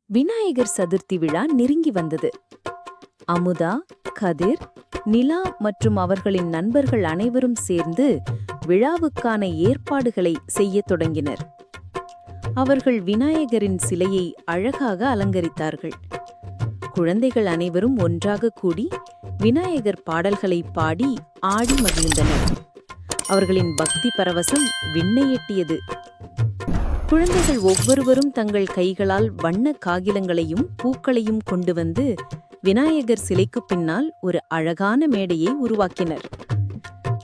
விநாயகர் சதுர்த்தி விழா நெருங்கி வந்தது. அமுதா, கதிர், நிலா மற்றும் அவர்களின் நண்பர்கள் அனைவரும் சேர்ந்து விழாவுக்கான ஏற்பாடுகளை செய்யத் தொடங்கினர். அவர்கள் விநாயகரின் சிலையை அழகாக அலங்கரித்தார்கள். குழந்தைகள் அனைவரும் ஒன்றாக கூடி விநாயகர் பாடல்களை பாடி ஆடி மகிழ்ந்தனர். அவர்களின் பக்தி பரவசம் விண்ணை எட்டியது. குழந்தைகள் ஒவ்வொருவரும் தங்கள் கைகளால் வண்ண காகிதங்களையும் பூக்களையும் கொண்டு வந்து விநாயகர் சிலைக்கு பின்னால் ஒரு அழகான மேடையை உருவாக்கினர்.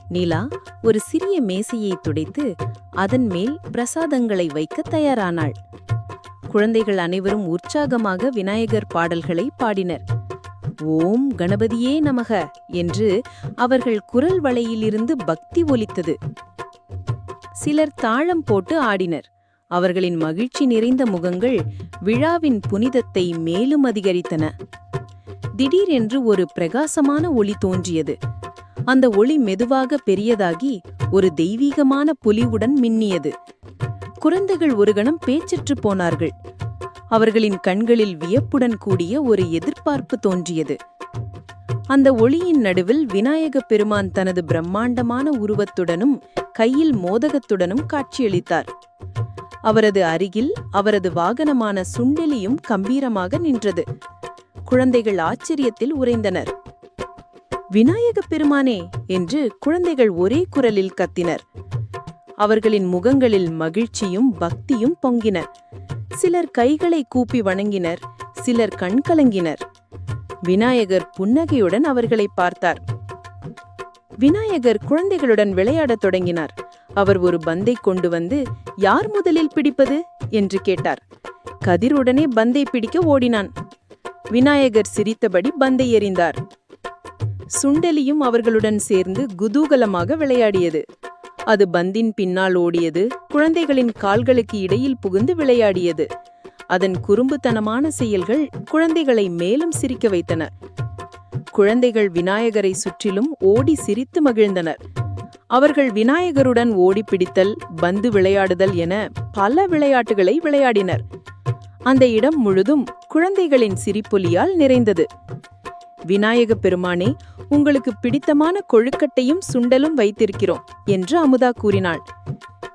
நிலா ஒரு சிறிய மேசையை துடைத்து அதன் மேல் பிரசாதங்களை வைக்க தயாரானாள். குழந்தைகள் அனைவரும் உற்சாகமாக விநாயகர் பாடல்களை பாடினர். ஓம் கணபதியே நமக என்று அவர்கள் குரல் வளையிலிருந்து பக்தி ஒலித்தது. சிலர் தாளம் போட்டு ஆடினர். அவர்களின் மகிழ்ச்சி நிறைந்த முகங்கள் விழாவின் புனிதத்தை மேலும் அதிகரித்தன. திடீரென்று ஒரு பிரகாசமான ஒளி தோன்றியது. அந்த ஒளி மெதுவாக பெரியதாகி ஒரு தெய்வீகமான பொலிவுடன் மின்னியது. குழந்தைகள் ஒரு கணம் பேச்சற்று போனார்கள். அவர்களின் கண்களில் வியப்புடன் கூடிய ஒரு எதிர்பார்ப்பு தோன்றியது. அந்த ஒளியின் நடுவில் விநாயக பெருமான் தனது பிரம்மாண்டமான உருவத்துடனும் கையில் மோதகத்துடனும் காட்சியளித்தார். அவரது அருகில் அவரது வாகனமான சுண்டெலியும் கம்பீரமாக நின்றது. குழந்தைகள் ஆச்சரியத்தில் உறைந்தனர். விநாயக பெருமானே என்று குழந்தைகள் ஒரே குரலில் கத்தினர். அவர்களின் முகங்களில் மகிழ்ச்சியும் பக்தியும் பொங்கின. சிலர் கைகளை கூப்பி வணங்கினர், சிலர் கண்கலங்கினர். விநாயகர் புன்னகையுடன் அவர்களை பார்த்தார். விநாயகர் குழந்தைகளுடன் விளையாடத் தொடங்கினார். அவர் ஒரு பந்தை கொண்டு வந்து, யார் முதலில் பிடிப்பது என்று கேட்டார். கதிர் உடனே பந்தை பிடிக்க ஓடினான். விநாயகர் சிரித்தபடி பந்தை எறிந்தார். சுண்டெலியும் அவர்களுடன் சேர்ந்து குதூகலமாக விளையாடியது. அது பந்தின் பின்னால் ஓடியது, குழந்தைகளின் கால்களுக்கு இடையில் புகுந்து விளையாடியது. அதன் குறும்புத்தனமான செயல்கள் குழந்தைகளை மேலும் சிரிக்க வைத்தன. குழந்தைகள் விநாயகரை சுற்றிலும் ஓடி சிரித்து மகிழ்ந்தனர். அவர்கள் விநாயகருடன் ஓடி பிடித்தல், பந்து விளையாடுதல் என பல விளையாட்டுகளை விளையாடினர். அந்த இடம் முழுதும் குழந்தைகளின் சிரிப்பொலியால் நிறைந்தது. விநாயக பெருமானே, உங்களுக்கு பிடித்தமான கொழுக்கட்டையும் சுண்டலும் வைத்திருக்கிறோம் என்று அமுதா கூறினாள்.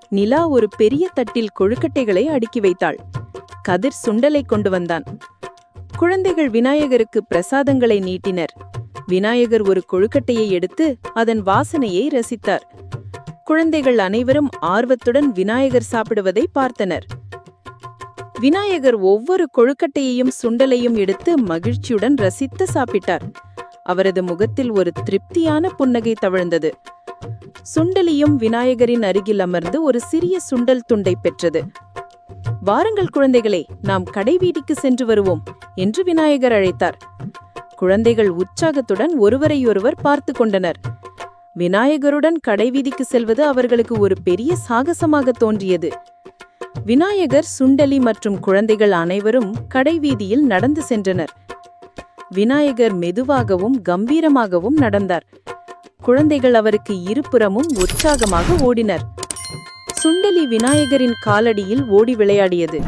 நிலா ஒரு பெரிய தட்டில் கொழுக்கட்டைகளை அடுக்கி வைத்தாள். கதிர் சுண்டலை கொண்டு வந்தான். குழந்தைகள் விநாயகருக்கு பிரசாதங்களை நீட்டினர். விநாயகர் ஒரு கொழுக்கட்டையை எடுத்து அதன் வாசனையை ரசித்தார். குழந்தைகள் அனைவரும் ஆர்வத்துடன் விநாயகர் சாப்பிடுவதை பார்த்தனர். விநாயகர் ஒவ்வொரு கொழுக்கட்டையையும் சுண்டலையும் எடுத்து மகிழ்ச்சியுடன் ரசித்து சாப்பிட்டார். அவரது முகத்தில் ஒரு திருப்தியான புன்னகை தவழ்ந்தது. சுண்டலியும் விநாயகரின் அருகில் அமர்ந்து ஒரு சிறிய சுண்டல் துண்டை பெற்றது. வாருங்கள் குழந்தைகளே, நாம் கடை வீதிக்கு சென்று வருவோம் என்று விநாயகர் அழைத்தார். குழந்தைகள் உற்சாகத்துடன் ஒருவரையொருவர் பார்த்து கொண்டனர். விநாயகருடன் கடைவீதிக்கு செல்வது அவர்களுக்கு ஒரு பெரிய சாகசமாக தோன்றியது. விநாயகர், சுண்டலி மற்றும் குழந்தைகள் அனைவரும் கடைவீதியில் நடந்து சென்றனர். விநாயகர் மெதுவாகவும் கம்பீரமாகவும் நடந்தார். குழந்தைகள் அவருக்கு இருபுறமும் உற்சாகமாக ஓடினர். சுண்டலி விநாயகரின் காலடியில் ஓடி விளையாடியது.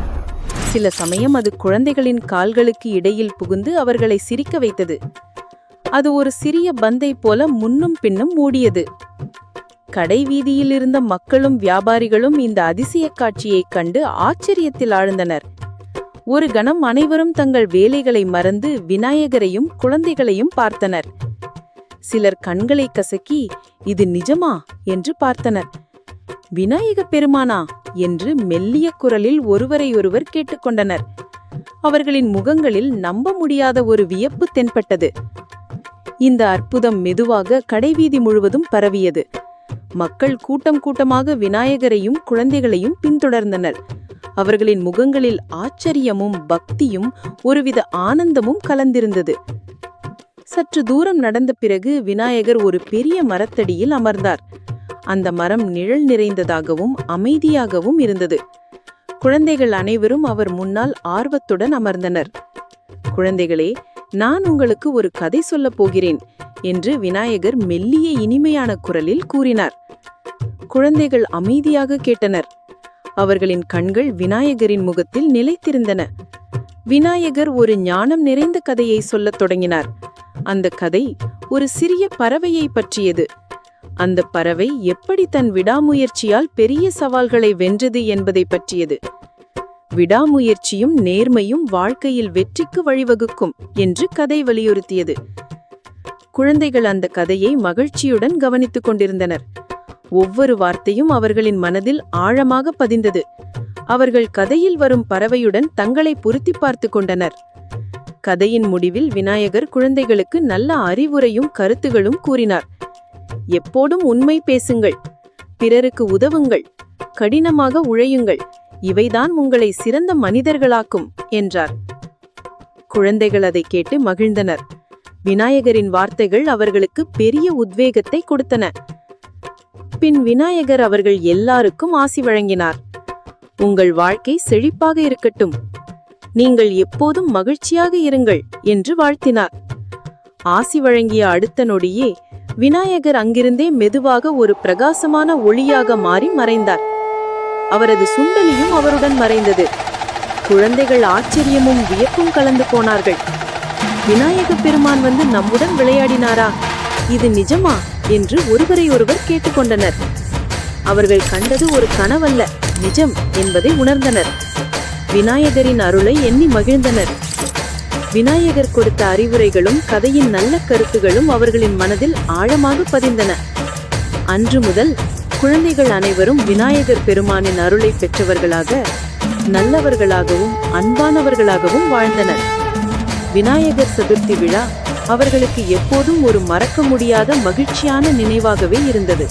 சில சமயம் அது குழந்தைகளின் கால்களுக்கு இடையில் புகுந்து அவர்களை சிரிக்க வைத்தது. அது ஒரு சிறிய பந்தை போல முன்னும் பின்னும் ஓடியது. கடை வீதியில் இருந்த மக்களும் வியாபாரிகளும் இந்த அதிசய காட்சியைக் கண்டு ஆச்சரியத்தில் ஆழ்ந்தனர். ஒரு கணம் அனைவரும் தங்கள் வேலைகளை மறந்து விநாயகரையும் குழந்தைகளையும் பார்த்தனர். சிலர் கண்களை கசக்கி, இது நிஜமா என்று பார்த்தனர். விநாயக பெருமானா என்று மெல்லிய குரலில் ஒருவரையொருவர் கேட்டுக்கொண்டனர். அவர்களின் முகங்களில் நம்ப முடியாத ஒரு வியப்பு தென்பட்டது. இந்த அற்புதம் மெதுவாக கடைவீதி முழுவதும் பரவியது. மக்கள் கூட்டம் கூட்டமாக விநாயகரையும் குழந்தைகளையும் பின்தொடர்ந்தனர். அவர்களின் முகங்களில் ஆச்சரியமும் பக்தியும் ஒருவித ஆனந்தமும் கலந்திருந்தது. சற்று தூரம் நடந்த பிறகு விநாயகர் ஒரு பெரிய மரத்தடியில் அமர்ந்தார். அந்த மரம் நிழல் நிறைந்ததாகவும் அமைதியாகவும் இருந்தது. குழந்தைகள் அனைவரும் அவர் முன்னால் ஆர்வத்துடன் அமர்ந்தனர். குழந்தைகளே, நான் உங்களுக்கு ஒரு கதை சொல்லப் போகிறேன் என்று விநாயகர் மெல்லிய இனிமையான குரலில் கூறினார். குழந்தைகள் அமைதியாக கேட்டனர். அவர்களின் கண்கள் விநாயகரின் முகத்தில் நிலைத்திருந்தன. விநாயகர் ஒரு ஞானம் நிறைந்த கதையை சொல்லத் தொடங்கினார். அந்த கதை ஒரு சிறிய பறவையை பற்றியது. அந்த பறவை எப்படி தன் விடாமுயற்சியால் பெரிய சவால்களை வென்றது என்பதை பற்றியது. விடாமுயற்சியும் நேர்மையும் வாழ்க்கையில் வெற்றிக்கு வழிவகுக்கும் என்று கதை வலியுறுத்தியது. குழந்தைகள் அந்த கதையை மகிழ்ச்சியுடன் கவனித்துக் கொண்டிருந்தனர். ஒவ்வொரு வார்த்தையும் அவர்களின் மனதில் ஆழமாக பதிந்தது. அவர்கள் கதையில் வரும் பறவையுடன் தங்களை பொருத்தி பார்த்து கொண்டனர். கதையின் முடிவில் விநாயகர் குழந்தைகளுக்கு நல்ல அறிவுரையும் கருத்துகளும் கூறினார். எப்போதும் உண்மை பேசுங்கள், பிறருக்கு உதவுங்கள், கடினமாக உழையுங்கள், இவைதான் உங்களை சிறந்த மனிதர்களாக்கும் என்றார். குழந்தைகள் அதை கேட்டு மகிழ்ந்தனர். விநாயகரின் வார்த்தைகள் அவர்களுக்கு பெரிய உத்வேகத்தை கொடுத்தன. பின் விநாயகர் அவர்கள் எல்லாருக்கும் ஆசி வழங்கினார். உங்கள் வாழ்க்கை செழிப்பாக இருக்கட்டும், நீங்கள் எப்போதும் மகிழ்ச்சியாக இருங்கள் என்று வாழ்த்தினார். ஆசி வழங்கிய அடுத்த நொடியே விநாயகர் அங்கிருந்தே மெதுவாக ஒரு பிரகாசமான ஒளியாக மாறி மறைந்தார். அவரது சுண்டலியும் அவருடன் மறைந்தது. குழந்தைகள் ஆச்சரியமும் வியப்பும் கலந்து போனார்கள். விநாயக பெருமான் வந்து நம்முடன் விளையாடினாரா, இது நிஜமா என்று ஒருவரை ஒருவர் கேட்டுக்கொண்டனர். அவர்கள் கண்டது ஒரு கனவல்ல, நிஜம் என்பதை உணர்ந்தனர். விநாயகரின் அருளை எண்ணி மகிழ்ந்தனர். விநாயகர் கொடுத்த அறிவுரைகளும் கதையின் நல்ல கருத்துகளும் அவர்களின் மனதில் ஆழமாக பதிந்தன. அன்று முதல் குழந்தைகள் அனைவரும் விநாயகர் பெருமானின் அருளை பெற்றவர்களாக, நல்லவர்களாகவும் அன்பானவர்களாகவும் வாழ்ந்தனர். விநாயகர் சதுர்த்தி விழா அவர்களுக்கு எப்போதும் ஒரு மறக்க முடியாத மகிழ்ச்சியான நினைவாகவே இருந்தது.